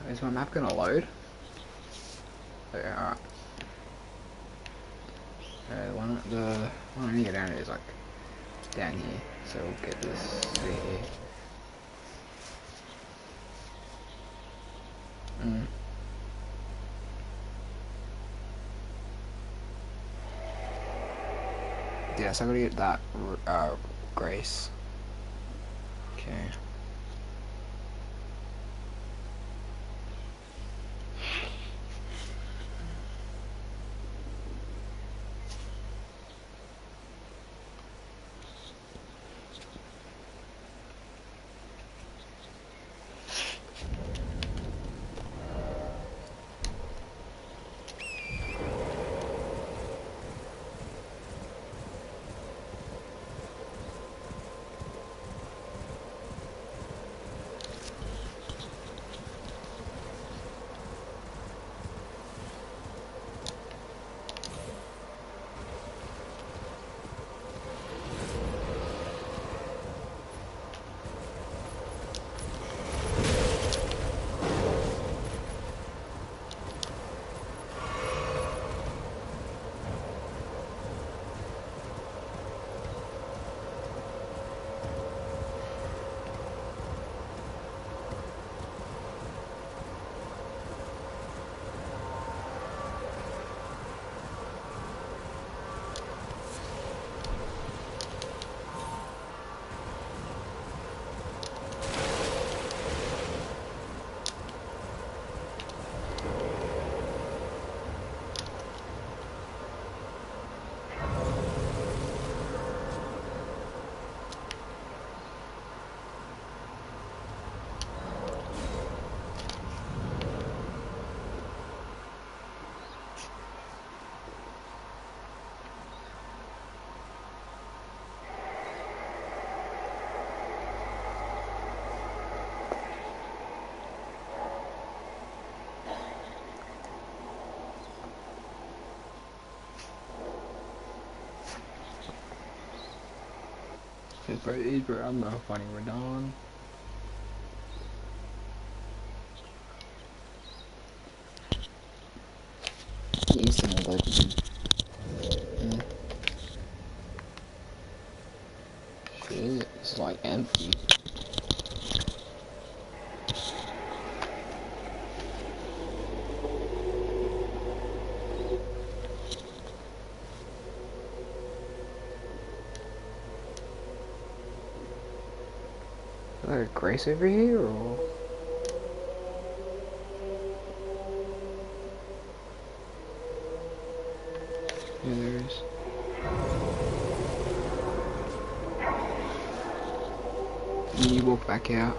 Is my map gonna load? Okay, alright. The one I need to get down is like down here, so we'll get this here. Yeah, so I gotta get that Grace. Okay. Bro, I'm not funny, we're done. Instantly loaded in. Yeah. Shit, it's like empty. Is there Grace over here, or? Yeah, there is. And you walk back out.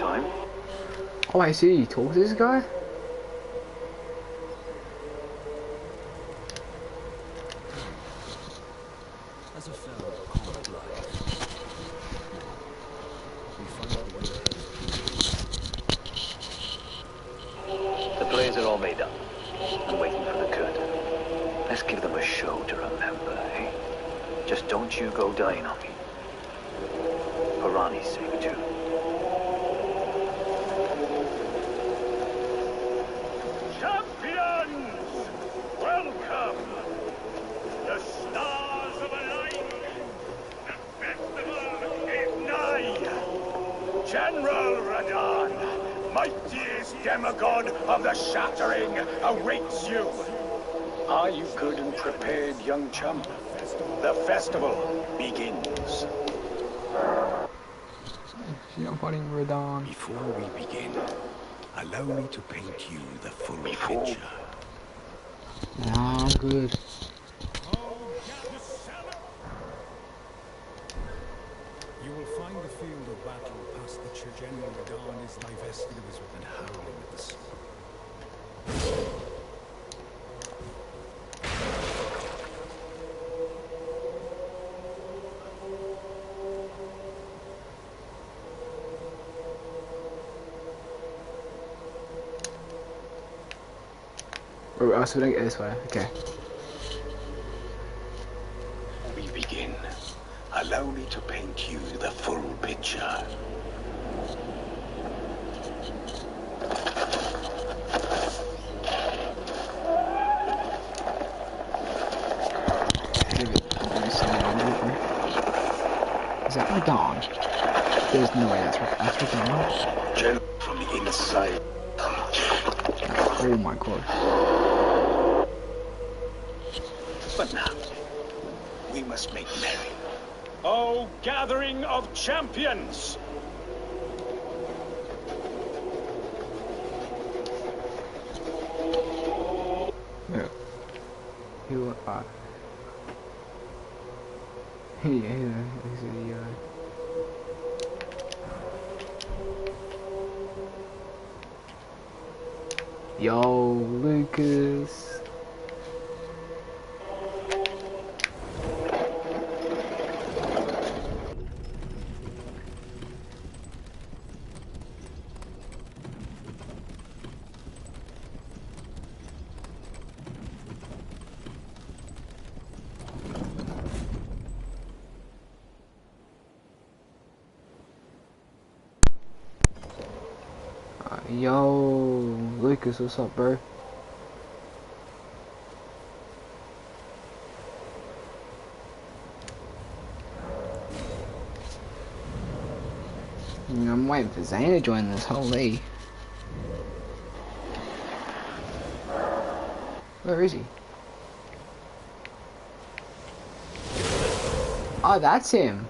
time. Oh, I see. You talk to this guy? As a fellow comrade life, we find the way ahead is peace. The plays are all made up. I'm waiting for the curtain. Let's give them a show to remember, eh? Just don't you go dying on me. For Ronnie's sake, too. Champions! Welcome! The stars of align! The festival is nigh! General Radon, mightiest demigod of the Shattering, awaits you! Are you good and prepared, young chum? The festival begins. You're not fighting Radon. Before we begin, allow me to paint you the full picture. Nah, I'm good. You will find the field of battle past the church. General Radon is divested of his weapon, howling at the sun. Oh, so we don't get this way. Okay. We begin. Allow me to paint you the full picture. Is that Radon? There's no way that's Radon. Gel from the inside. Oh my god. But now, we must make merry. Oh, gathering of champions! Yeah. You are. Yeah, Yo, Lucas. Yo, Lucas, what's up, bro? I'm waiting for Zane to join this, holy. Where is he? Oh, that's him.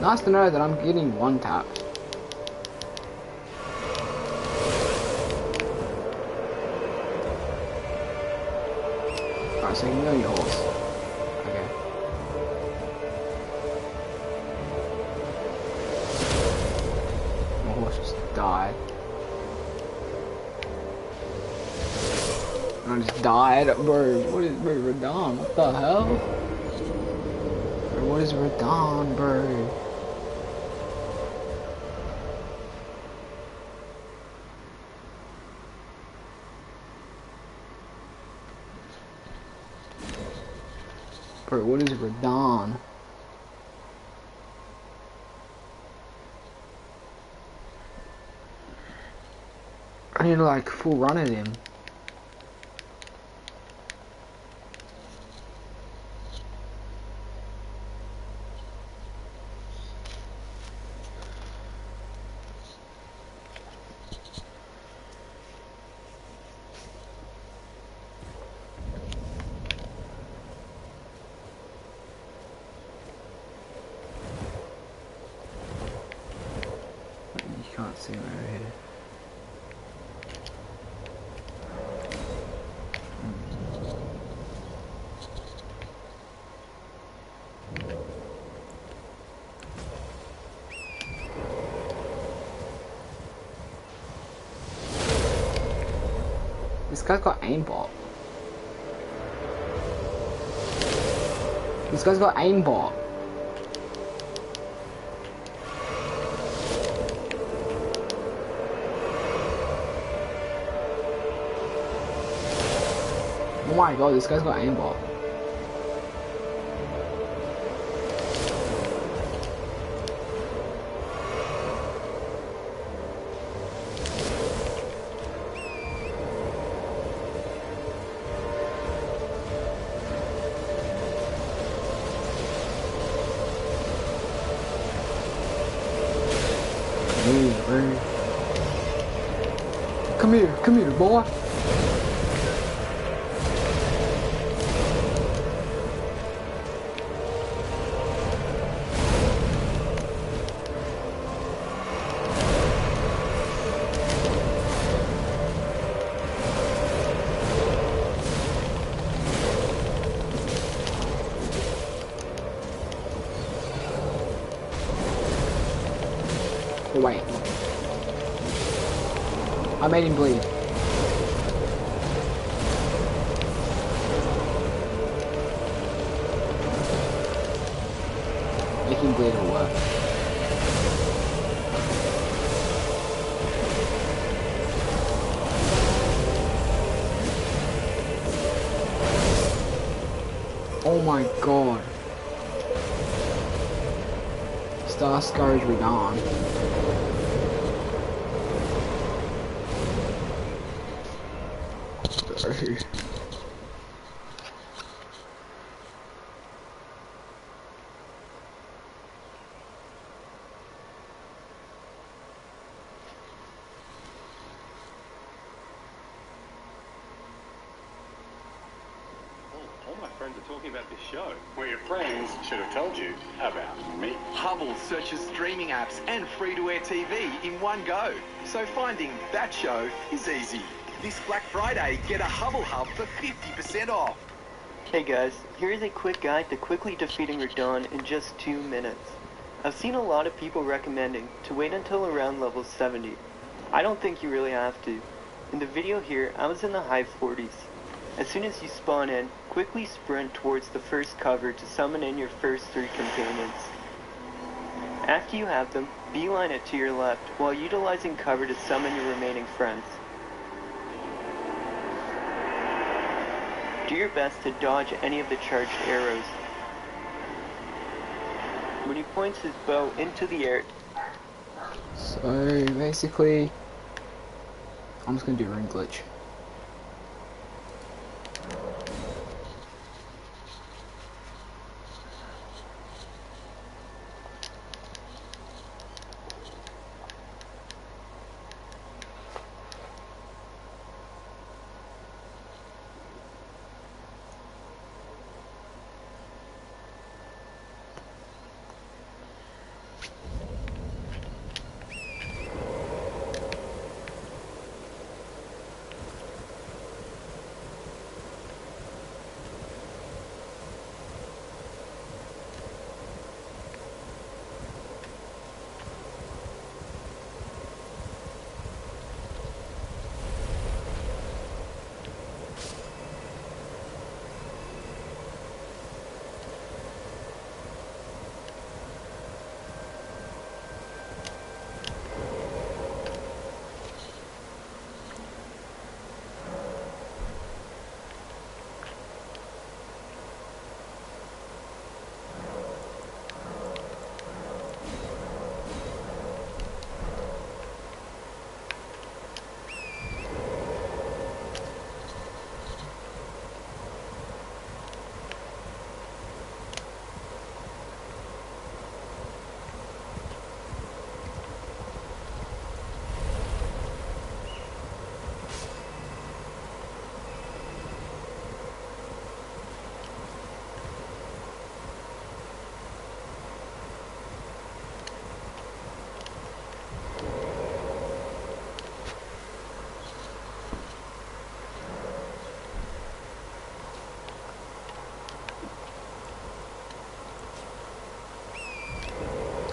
Nice to know that I'm getting one tap. Alright, so you know your horse. Okay. My horse just died. I just died, bro. What is bro, Radon? What the hell? Bro, what is Radon, bro? Bro, what is Radon? I need to like full run at him. You can't see him over here. This guy's got aimbot. This guy's got aimbot. Oh my god, this guy's got aimbot. Come here, boy. Oh, wait. I made him bleed. Make him bleed or what? Oh my god. Star Scourge Radon. Sorry. All my friends are talking about this show. Well, your friends should have told you about me. Hubble searches streaming apps and free-to-air TV in one go. So finding that show is easy. This Black Friday, get a Hubble Hub for 50% off. Hey guys, here is a quick guide to quickly defeating Radon in just 2 minutes. I've seen a lot of people recommending to wait until around level 70. I don't think you really have to. In the video here, I was in the high 40s. As soon as you spawn in, quickly sprint towards the first cover to summon in your first 3 companions. After you have them, beeline it to your left while utilizing cover to summon your remaining friends. Do your best to dodge any of the charged arrows. When he points his bow into the air... So basically, I'm just gonna do ring glitch.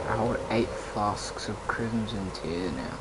I hold 8 flasks of Crimson Tear now.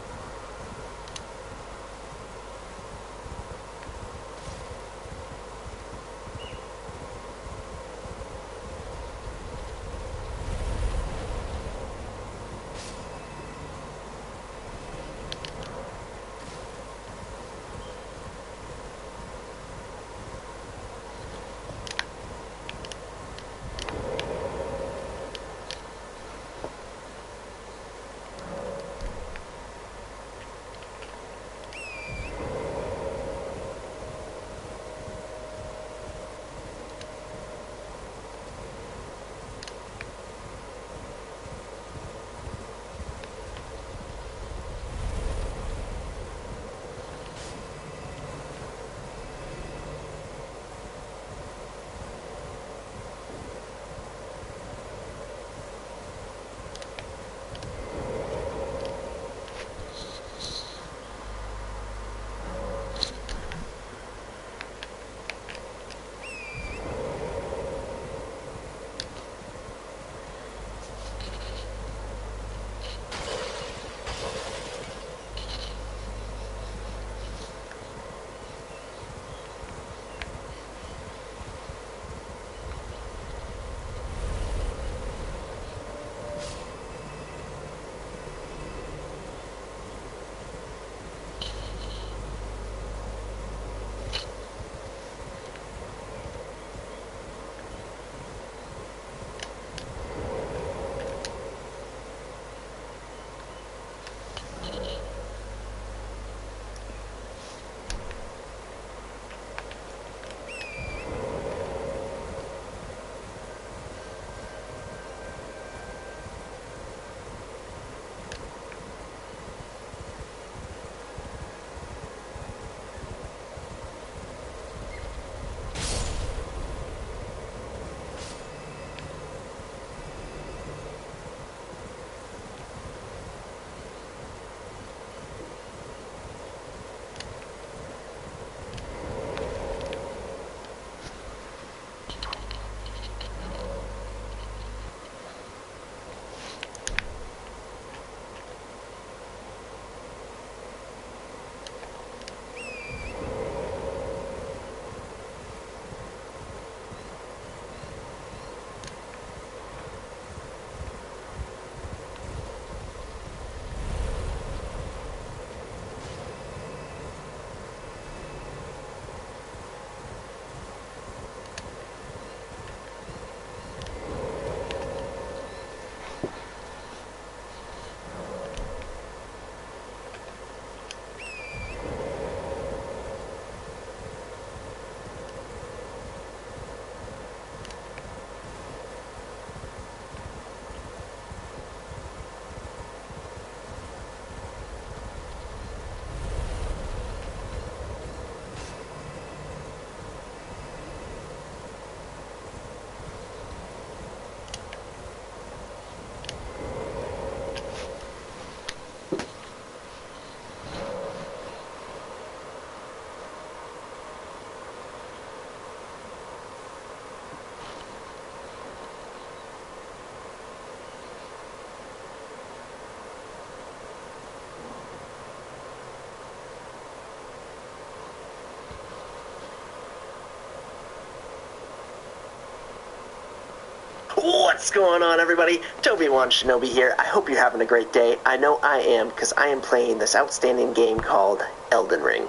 What's going on, everybody? Toby1 Shinobi here. I hope you're having a great day. I know I am, because I am playing this outstanding game called Elden Ring.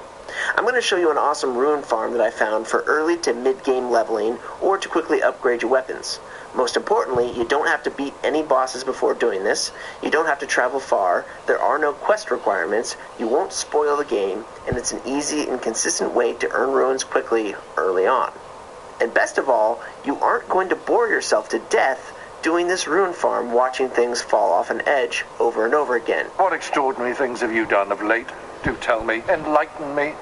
I'm going to show you an awesome rune farm that I found for early to mid-game leveling or to quickly upgrade your weapons. Most importantly, you don't have to beat any bosses before doing this, you don't have to travel far, there are no quest requirements, you won't spoil the game, and it's an easy and consistent way to earn runes quickly early on. And best of all, you aren't going to bore yourself to death doing this rune farm watching things fall off an edge over and over again. What extraordinary things have you done of late? Do tell me. Enlighten me.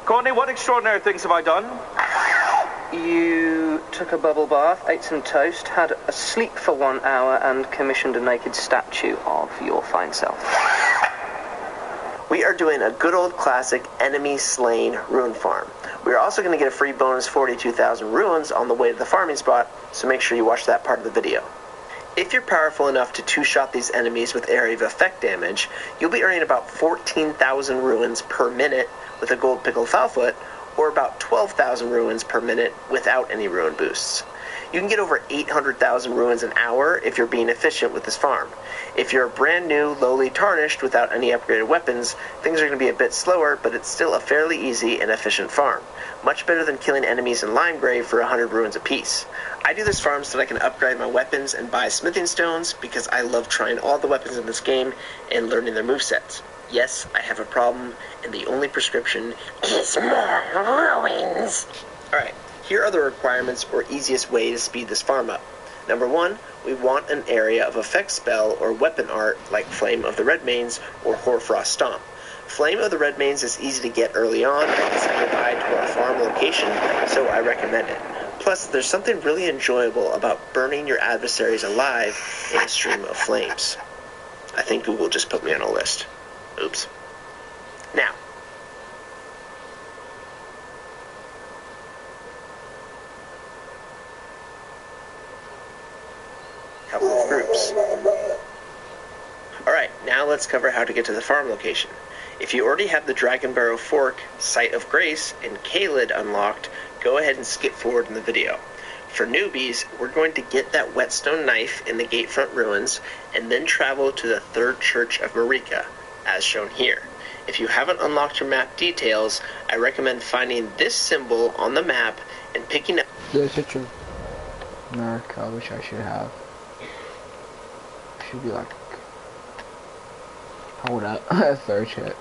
Courtney, what extraordinary things have I done? You took a bubble bath, ate some toast, had a sleep for 1 hour, and commissioned a naked statue of your fine self. We are doing a good old classic enemy slain rune farm. We are also going to get a free bonus 42,000 runes on the way to the farming spot, so make sure you watch that part of the video. If you're powerful enough to two-shot these enemies with area of effect damage, you'll be earning about 14,000 runes per minute with a gold pickled foulfoot, or about 12,000 runes per minute without any rune boosts. You can get over 800,000 runes an hour if you're being efficient with this farm. If you're brand new, lowly tarnished without any upgraded weapons, things are going to be a bit slower, but it's still a fairly easy and efficient farm. Much better than killing enemies in Limegrave for 100 runes apiece. I do this farm so that I can upgrade my weapons and buy smithing stones because I love trying all the weapons in this game and learning their movesets. Yes, I have a problem, and the only prescription is more ruins. Alright, here are the requirements or easiest way to speed this farm up. Number 1, we want an area of effect spell or weapon art like Flame of the Redmanes or Hoarfrost Stomp. Flame of the Redmanes is easy to get early on and it's nearby to our farm location, so I recommend it. Plus, there's something really enjoyable about burning your adversaries alive in a stream of flames. I think Google just put me on a list. Oops. Now, couple of groups. Alright, now let's cover how to get to the farm location. If you already have the Dragonbarrow Fork, Site of Grace, and Caelid unlocked, go ahead and skip forward in the video. For newbies, we're going to get that whetstone knife in the Gatefront Ruins, and then travel to the Third Church of Marika, as shown here. If you haven't unlocked your map details, I recommend finding this symbol on the map and picking up The Church of America, which I should have. Should be like, hold up, Third Church.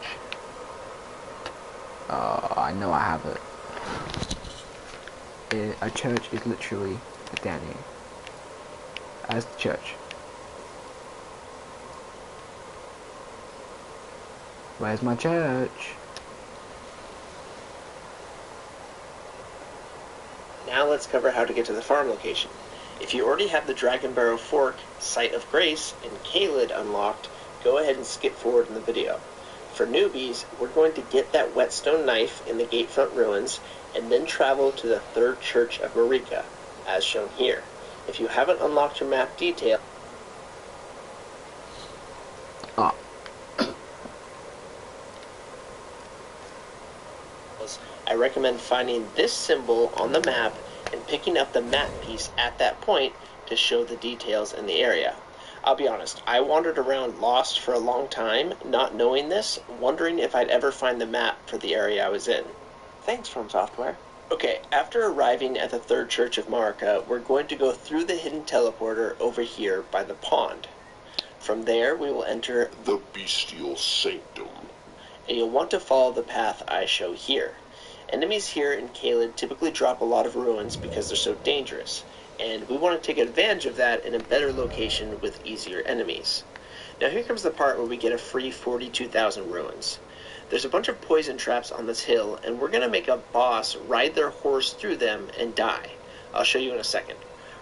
I know I have it. A church is literally down here. As the church. Where's my church? Now let's cover how to get to the farm location. If you already have the Dragonbarrow Fork, Site of Grace, and Caelid unlocked, go ahead and skip forward in the video. For newbies, we're going to get that whetstone knife in the Gatefront Ruins, and then travel to the Third Church of Marika, as shown here. If you haven't unlocked your map detail, I recommend finding this symbol on the map and picking up the map piece at that point to show the details in the area. I'll be honest, I wandered around lost for a long time, not knowing this, wondering if I'd ever find the map for the area I was in. Thanks, From Software. Okay, after arriving at the Third Church of Marika, we're going to go through the hidden teleporter over here by the pond. From there, we will enter the Bestial Sanctum, and you'll want to follow the path I show here. Enemies here in Caelid typically drop a lot of ruins because they're so dangerous, and we want to take advantage of that in a better location with easier enemies. Now here comes the part where we get a free 42,000 ruins. There's a bunch of poison traps on this hill, and we're going to make a boss ride their horse through them and die. I'll show you in a second.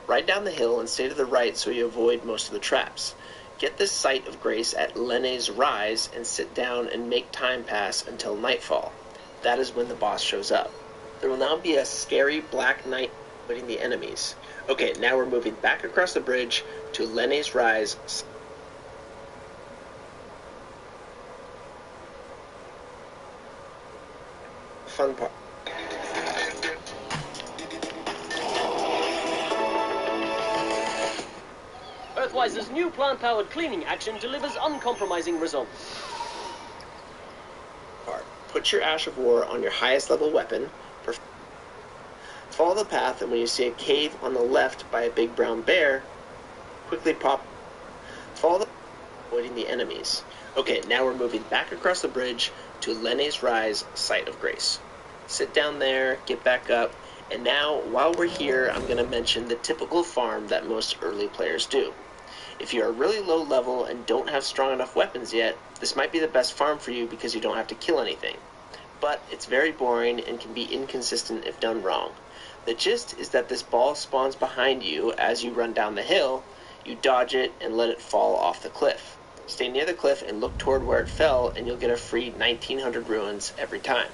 Ride down the hill and stay to the right so you avoid most of the traps. Get this Site of Grace at Lenne's Rise and sit down and make time pass until nightfall. That is when the boss shows up. There will now be a scary black knight fighting the enemies. Okay, now we're moving back across the bridge to Lenne's Rise. Fun part. Earthwise's new plant-powered cleaning action delivers uncompromising results. Put your Ash of War on your highest level weapon. Follow the path, and when you see a cave on the left by a big brown bear, quickly pop. Follow the avoiding the enemies. Okay, now we're moving back across the bridge to Lenne's Rise, Site of Grace. Sit down there, get back up, and now, while we're here, I'm going to mention the typical farm that most early players do. If you are really low level and don't have strong enough weapons yet, this might be the best farm for you because you don't have to kill anything. But it's very boring and can be inconsistent if done wrong. The gist is that this ball spawns behind you as you run down the hill, you dodge it and let it fall off the cliff. Stay near the cliff and look toward where it fell, and you'll get a free 1900 ruins every time.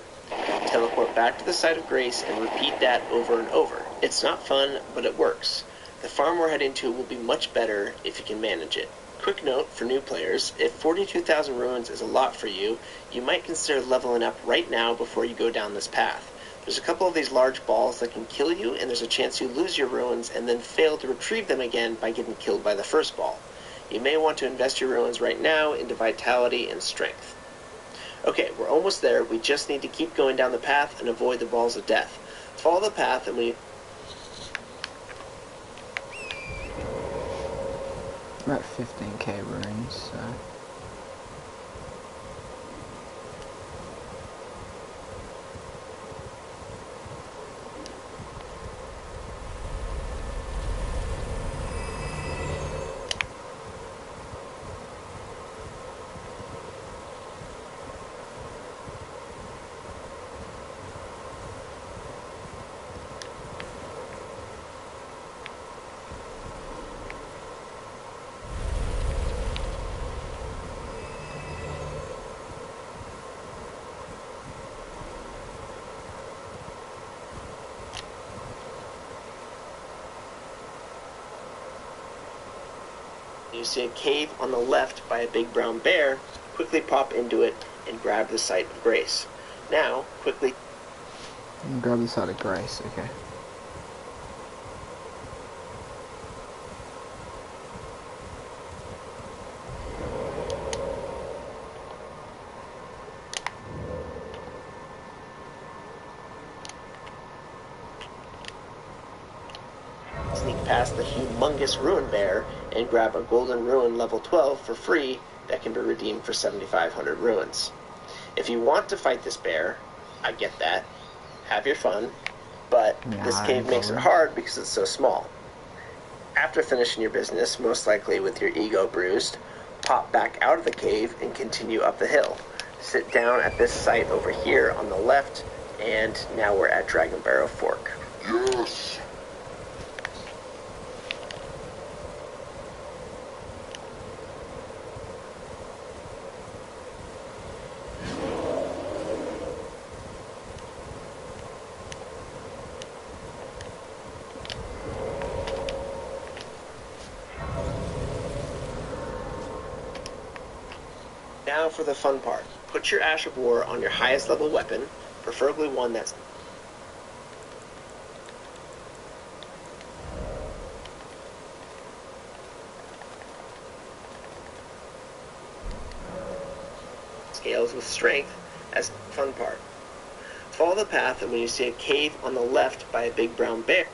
Teleport back to the Site of Grace and repeat that over and over. It's not fun, but it works. The farm we're heading to will be much better if you can manage it. Quick note for new players, if 42,000 ruins is a lot for you, you might consider leveling up right now before you go down this path. There's a couple of these large balls that can kill you, and there's a chance you lose your ruins and then fail to retrieve them again by getting killed by the first ball. You may want to invest your ruins right now into vitality and strength. Okay, we're almost there. We just need to keep going down the path and avoid the balls of death. Follow the path, and when you... I'm at 15k runes, so... You see a cave on the left by a big brown bear, quickly pop into it and grab the Site of Grace. Now, quickly... Grab the Site of Grace, okay. Sneak past the humongous ruin bear and grab a golden ruin level 12 for free that can be redeemed for 7,500 ruins. If you want to fight this bear, I get that, have your fun, but this cave makes it hard because it's so small. After finishing your business, most likely with your ego bruised, pop back out of the cave and continue up the hill. Sit down at this site over here on the left, and now we're at Dragon Barrow Fork. Yes! Now for the fun part. Put your Ash of War on your highest level weapon, preferably one that's... scales with strength as fun part. Follow the path, and when you see a cave on the left by a big brown bear,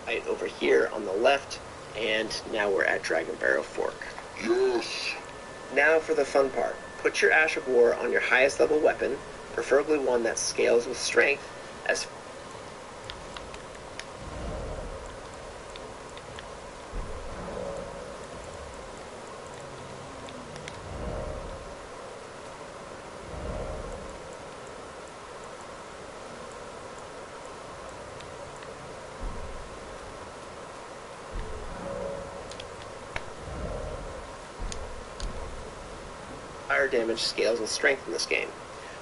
right over here on the left, and now we're at Dragon Barrow Fork. Yes! Now for the fun part. Put your Ash of War on your highest level weapon, preferably one that scales with strength as... fire damage scales with strength in this game.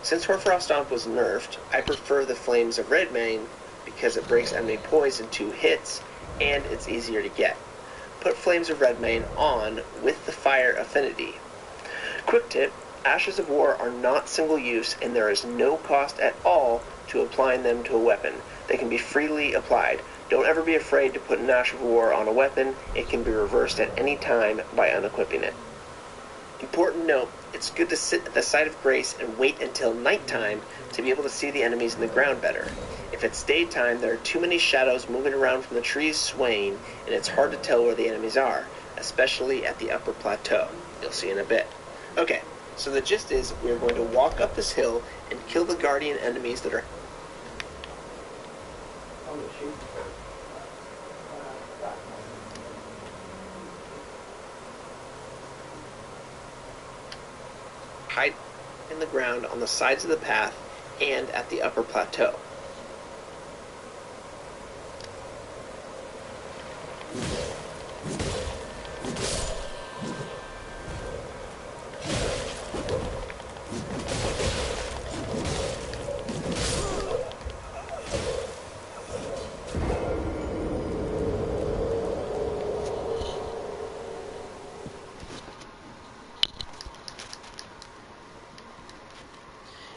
Since Hoarfrost Stomp was nerfed, I prefer the Flames of Redmane because it breaks enemy poise in 2 hits, and it's easier to get. Put Flames of Redmane on with the fire affinity. Quick tip, Ashes of War are not single use, and there is no cost at all to applying them to a weapon. They can be freely applied. Don't Don't ever be afraid to put an Ash of War on a weapon. It can be reversed at any time by unequipping it. Important note, it's good to sit at the site of grace and wait until nighttime to be able to see the enemies in the ground better. If it's daytime, there are too many shadows moving around from the trees swaying, and it's hard to tell where the enemies are, especially at the upper plateau. You'll see in a bit. Okay, so the gist is we're going to walk up this hill and kill the guardian enemies that are... hide in the ground on the sides of the path and at the upper plateau.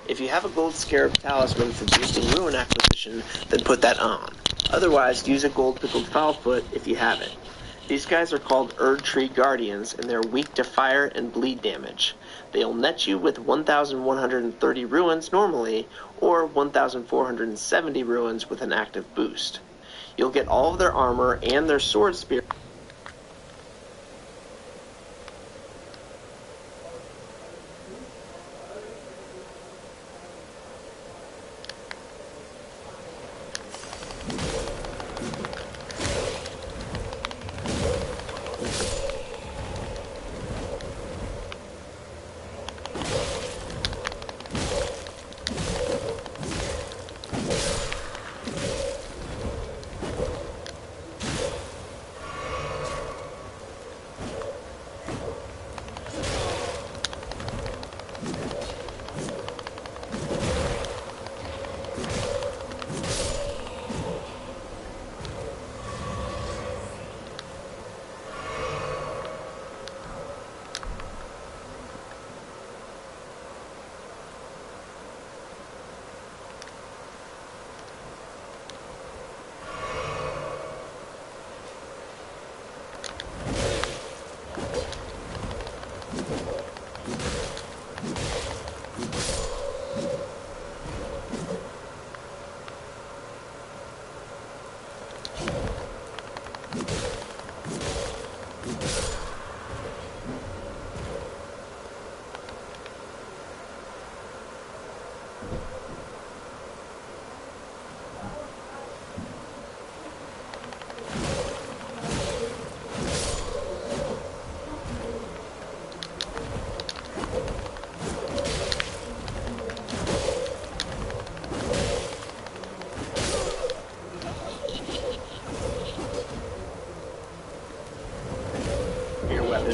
If you have a gold scarab talisman for boosting ruin acquisition, then put that on. Otherwise, use a gold pickled foulfoot if you have it. These guys are called Erd Tree Guardians, and they're weak to fire and bleed damage. They'll net you with 1,130 ruins normally, or 1,470 ruins with an active boost. You'll get all of their armor and their sword spear.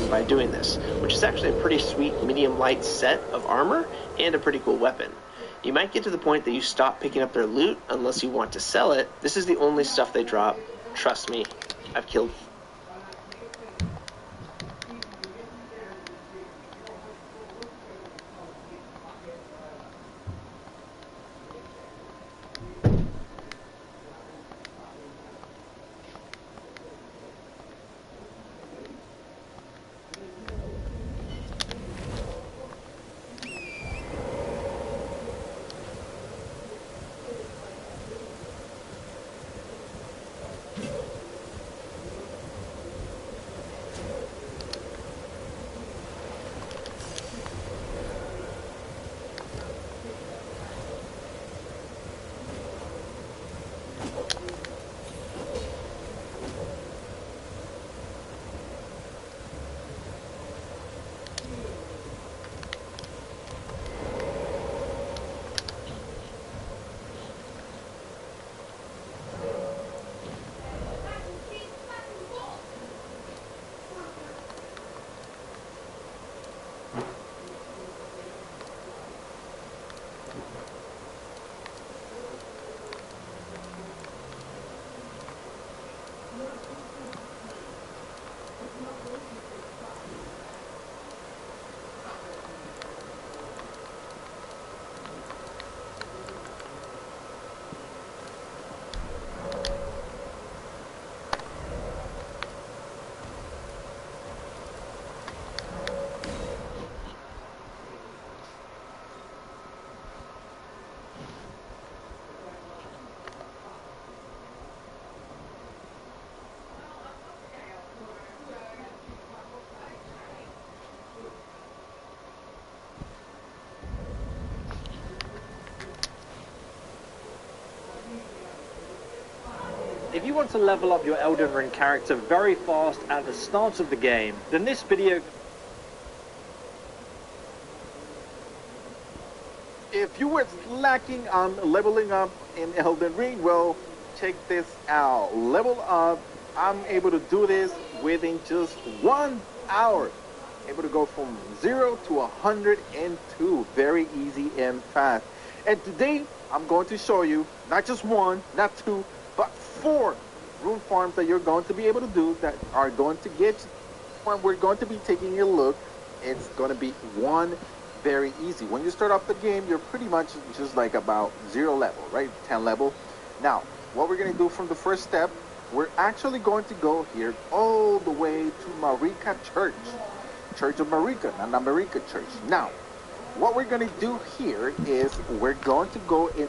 By doing this, which is actually a pretty sweet medium light set of armor and a pretty cool weapon. You might get to the point that you stop picking up their loot unless you want to sell it. This is the only stuff they drop. Trust me, I've killed if you want to level up your Elden Ring character very fast at the start of the game, then this video... If you were lacking on leveling up in Elden Ring, well, check this out. Level up, I'm able to do this within just 1 hour. Able to go from 0 to 102. Very easy and fast. And today, I'm going to show you not just 1, not 2, but 4 rune farms that you're going to be able to do that are going to get you. When we're going to be taking a look, it's going to be one very easy. When you start off the game, you're pretty much just like about 0 level, right? 10 level. Now, what we're going to do from the first step, we're actually going to go here all the way to Marika Church. Church of Marika, not Marika Church. Now, what we're going to do here is we're going to go in...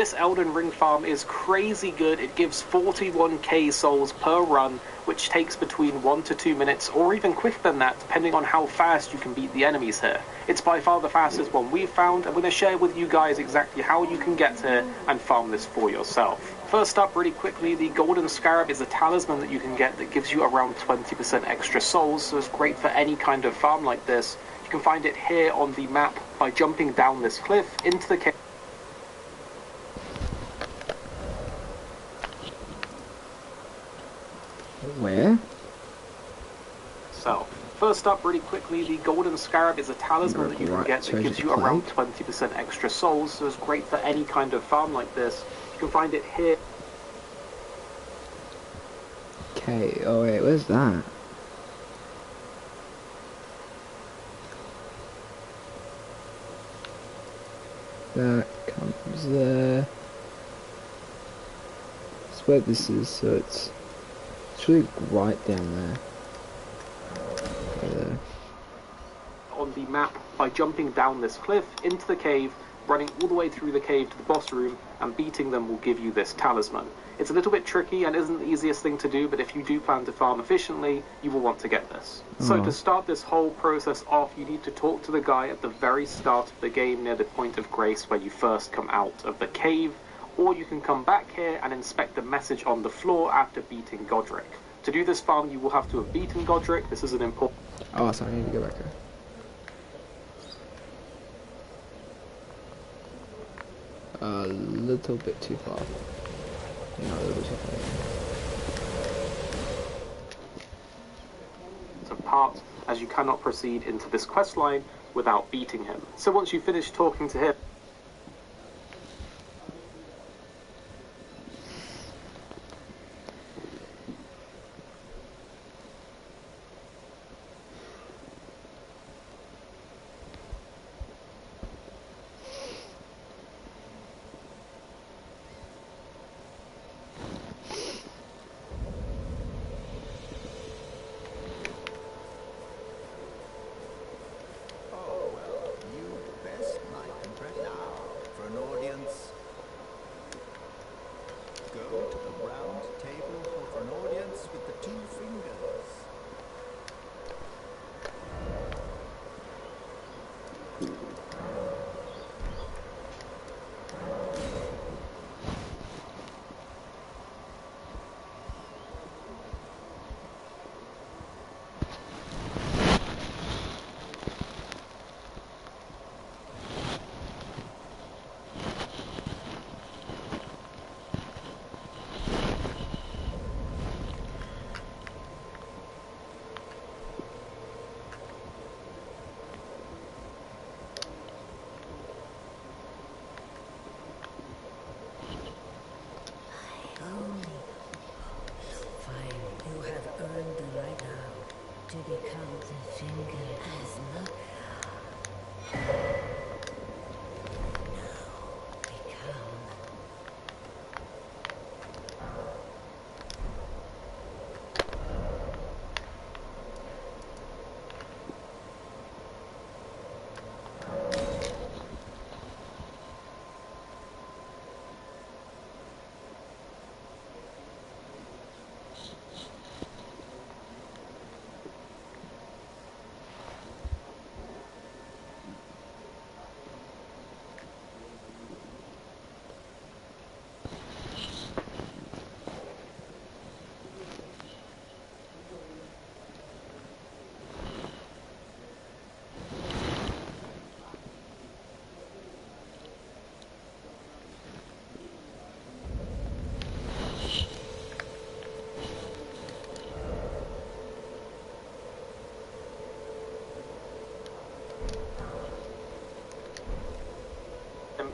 this Elden Ring farm is crazy good. It gives 41k souls per run, which takes between 1 to 2 minutes, or even quicker than that, depending on how fast you can beat the enemies here. It's by far the fastest one we've found. I'm going to share with you guys exactly how you can get here and farm this for yourself. First up, really quickly, the Golden Scarab is a talisman that you can get that gives you around 20% extra souls, so it's great for any kind of farm like this. You can find it here on the map by jumping down this cliff into the cave. Where? So, first up, really quickly, the Golden Scarab is a talisman that you can get that gives you around 20% extra souls, so it's great for any kind of farm like this. You can find it here. Okay, oh wait, where's that? That comes there. That's where this is, so it's really right down there. There. On the map by jumping down this cliff into the cave, running all the way through the cave to the boss room, and beating them will give you this talisman. It's a little bit tricky and isn't the easiest thing to do, but if you do plan to farm efficiently, you will want to get this. So to start this whole process off, you need to talk to the guy at the very start of the game near the point of grace where you first come out of the cave, or you can come back here and inspect the message on the floor after beating Godric. To do this farm, you will have to have beaten Godric. This is an important... Oh, sorry, I need to go back here. A little bit too far. No, a little bit too far. Part, as you cannot proceed into this quest line without beating him. So once you finish talking to him,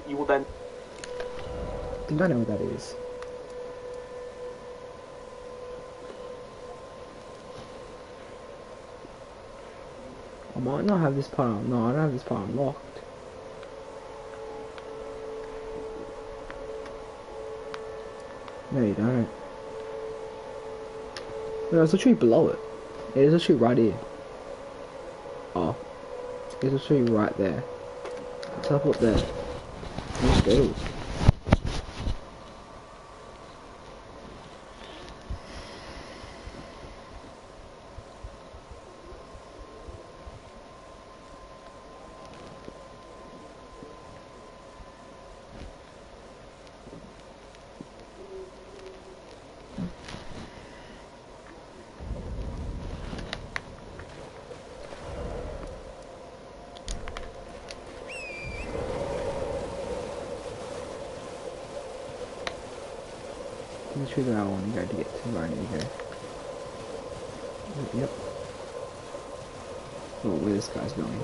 you will then... I think I know what that is. I might not have this part. No, I don't have this part unlocked. No, you don't. No, it's literally below it. It is literally right here. Oh. It's literally right there. Teleport there. Let's go. I'm sure that I want you guys to get to right here. Yep. Oh, where this guy's going.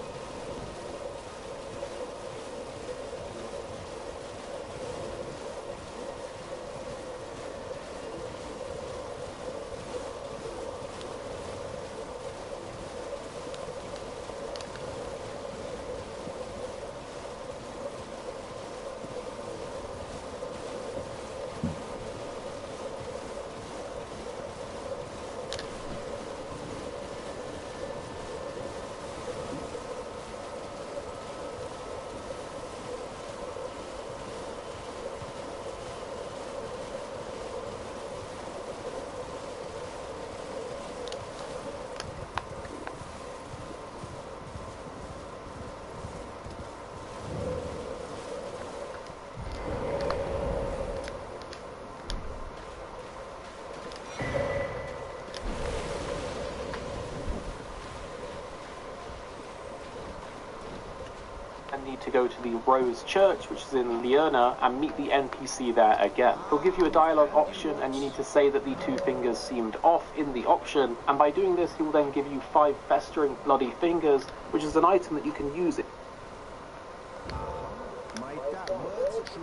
Need to go to the Rose Church, which is in Leona, and meet the NPC there again. He'll give you a dialogue option, and you need to say that the two fingers seemed off in the option, and by doing this, he will then give you 5 festering bloody fingers, which is an item that you can use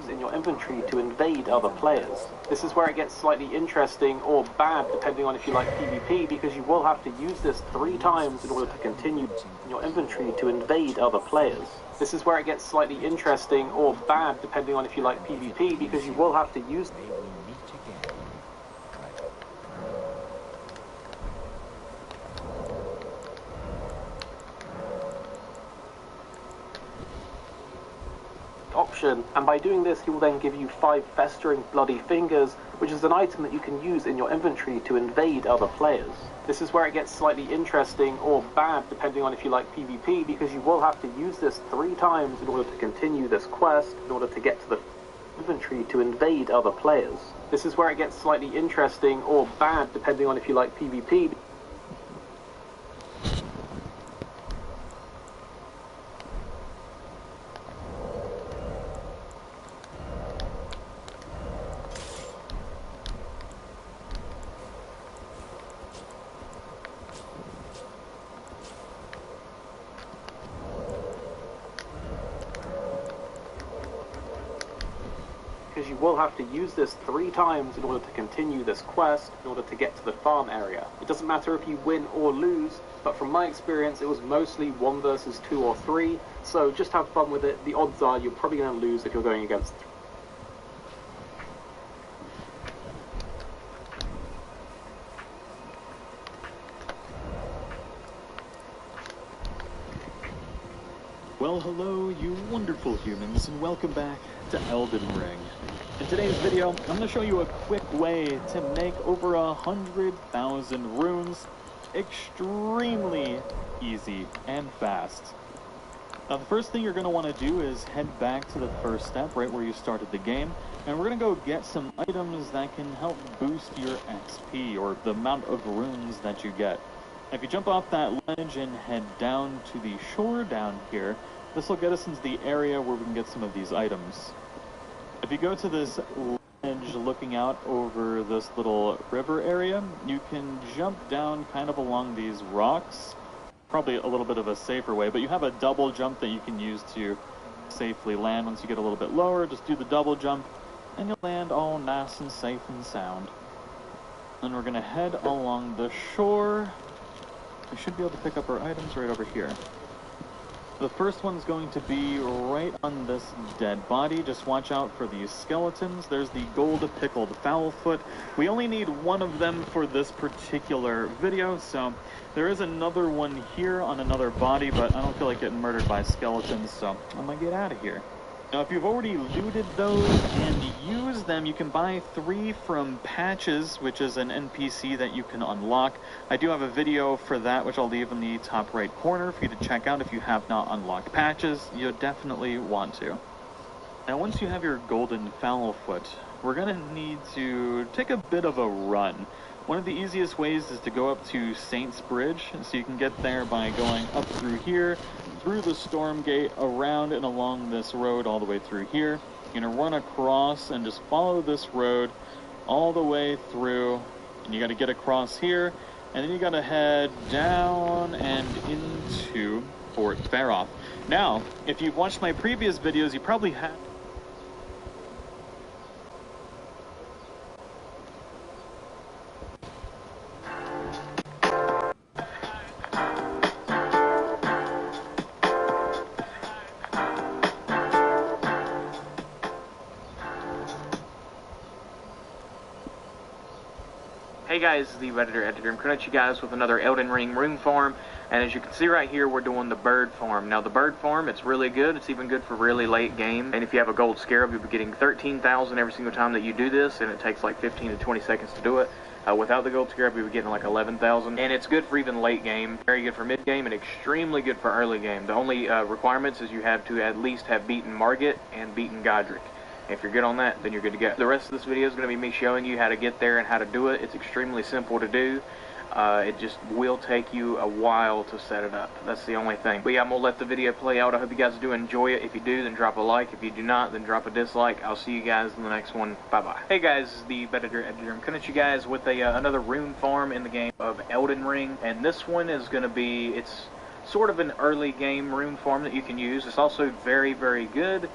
in your inventory to invade other players. This is where it gets slightly interesting or bad, depending on if you like PvP, because you will have to use this 3 times in order to continue in your inventory to invade other players. This is where it gets slightly interesting or bad, depending on if you like PvP, because you will have to use option, and by doing this, he will then give you 5 festering bloody fingers, which is an item that you can use in your inventory to invade other players. This is where it gets slightly interesting or bad, depending on if you like PvP, because you will have to use this 3 times in order to continue this quest, in order to get to the inventory to invade other players. This is where it gets slightly interesting or bad, depending on if you like PvP. Because you will have to use this 3 times in order to continue this quest, in order to get to the farm area. It doesn't matter if you win or lose, but from my experience it was mostly 1 versus 2 or 3, so just have fun with it. The odds are you're probably going to lose if you're going against Well, hello, you wonderful humans, and welcome back to Elden Ring. In today's video, I'm going to show you a quick way to make over 100,000 runes extremely easy and fast. Now, the first thing you're going to want to do is head back to the first step, right where you started the game, and we're going to go get some items that can help boost your XP, or the amount of runes that you get. If you jump off that ledge and head down to the shore down here, this will get us into the area where we can get some of these items. If you go to this ledge looking out over this little river area, you can jump down kind of along these rocks. Probably a little bit of a safer way, but you have a double jump that you can use to safely land. Once you get a little bit lower, just do the double jump, and you'll land all nice and safe and sound. Then we're going to head along the shore. We should be able to pick up our items right over here. The first one's going to be right on this dead body. Just watch out for these skeletons. There's the gold pickled fowlfoot. We only need 1 of them for this particular video, so there is another one here on another body, but I don't feel like getting murdered by skeletons, so I'm gonna get out of here. Now, if you've already looted those and used them, you can buy 3 from Patches, which is an NPC that you can unlock. I do have a video for that, which I'll leave in the top right corner for you to check out if you have not unlocked Patches. You definitely want to. Now, once you have your golden fowlfoot, we're going to need to take a bit of a run. One of the easiest ways is to go up to Saints Bridge, so you can get there by going up through here, through the storm gate, around and along this road all the way through here. You're going to run across and just follow this road all the way through, and you got to get across here, and then you got to head down and into Fort Faroth. Now, if you've watched my previous videos, you probably have. Hey guys, the Redditor Editor. I'm coming at you guys with another Elden Ring rune farm, and as you can see right here, we're doing the bird farm. Now the bird farm, it's really good. It's even good for really late game, and if you have a gold scarab, you'll be getting 13,000 every single time that you do this, and it takes like 15 to 20 seconds to do it. Without the gold scarab, you'll be getting like 11,000, and it's good for even late game, very good for mid game, and extremely good for early game. The only requirements is you have to at least have beaten Margit and beaten Godric. If you're good on that, then you're good to go. The rest of this video is going to be me showing you how to get there and how to do it. It's extremely simple to do. It just will take you a while to set it up. That's the only thing. But yeah, I'm going to let the video play out. I hope you guys do enjoy it. If you do, then drop a like. If you do not, then drop a dislike. I'll see you guys in the next one. Bye-bye. Hey guys, this is the Editor. I'm coming at you guys with another rune farm in the game of Elden Ring. And this one is going to be, it's sort of an early game rune farm that you can use. It's also very, very good.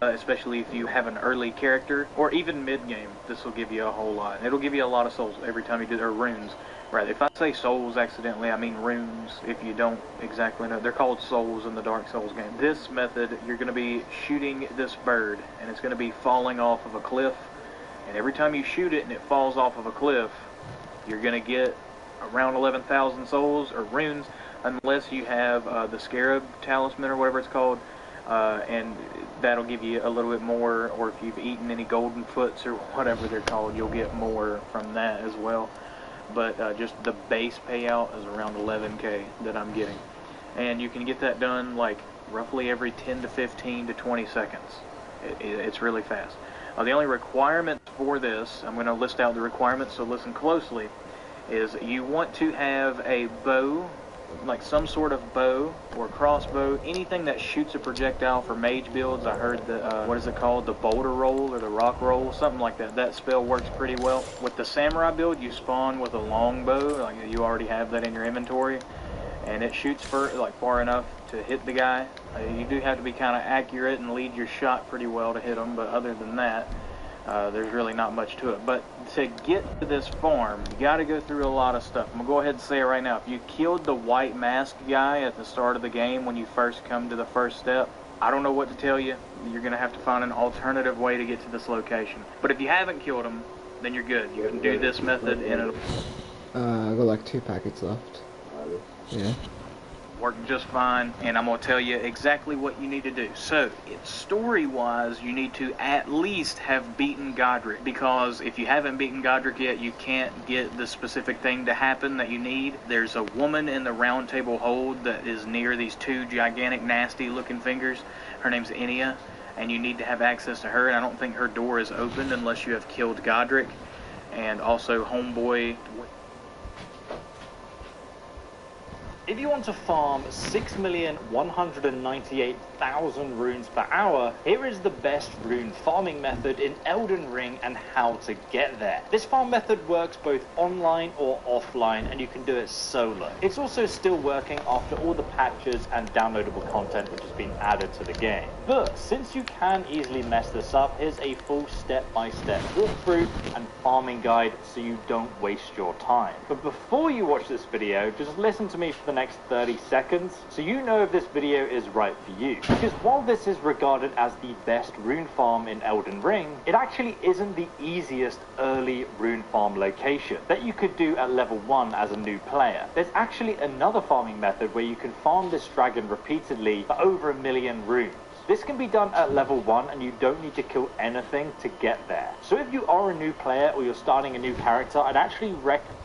Especially if you have an early character, or even mid-game, this will give you a whole lot. It'll give you a lot of souls every time you do, or runes, rather. If I say souls accidentally, I mean runes, if you don't exactly know. They're called souls in the Dark Souls game. This method, you're going to be shooting this bird, and it's going to be falling off of a cliff, and every time you shoot it and it falls off of a cliff, you're going to get around 11,000 souls, or runes, unless you have the Scarab Talisman, or whatever it's called, and that'll give you a little bit more, or if you've eaten any golden foots or whatever they're called, you'll get more from that as well. But just the base payout is around 11k that I'm getting, and you can get that done like roughly every 10 to 15 to 20 seconds. It's really fast. The only requirements for this, I'm going to list out the requirements, so listen closely, is you want to have a bow, like some sort of bow or crossbow, anything that shoots a projectile for mage builds. I heard the, what is it called, the boulder roll or the rock roll, something like that. That spell works pretty well. With the samurai build, you spawn with a long bow, like you already have that in your inventory, and it shoots for like far enough to hit the guy. You do have to be kind of accurate and lead your shot pretty well to hit them, but other than that, there's really not much to it. But to get to this farm, you got to go through a lot of stuff. I'm going to go ahead and say it right now. If you killed the white mask guy at the start of the game when you first come to the first step, I don't know what to tell you. You're going to have to find an alternative way to get to this location. But if you haven't killed him, then you're good. You can do this method and it'll... I got like 2 packets left. Yeah. Working just fine, and I'm going to tell you exactly what you need to do. So, story-wise, you need to at least have beaten Godric, because if you haven't beaten Godric yet, you can't get the specific thing to happen that you need. There's a woman in the Round Table Hold that is near these 2 gigantic, nasty-looking fingers. Her name's Enya, and you need to have access to her, and I don't think her door is opened unless you have killed Godric. And also, Homeboy... If you want to farm 6,198,000 runes per hour, here is the best rune farming method in Elden Ring and how to get there. This farm method works both online or offline, and you can do it solo. It's also still working after all the patches and downloadable content which has been added to the game. But since you can easily mess this up, here's a full step-by-step walkthrough and farming guide so you don't waste your time. But before you watch this video, just listen to me for the next 30 seconds so you know if this video is right for you. Because while this is regarded as the best rune farm in Elden Ring, it actually isn't the easiest early rune farm location that you could do at level 1 as a new player. There's actually another farming method where you can farm this dragon repeatedly for over 1 million runes. This can be done at level 1 and you don't need to kill anything to get there. So if you are a new player or you're starting a new character, I'd actually recommend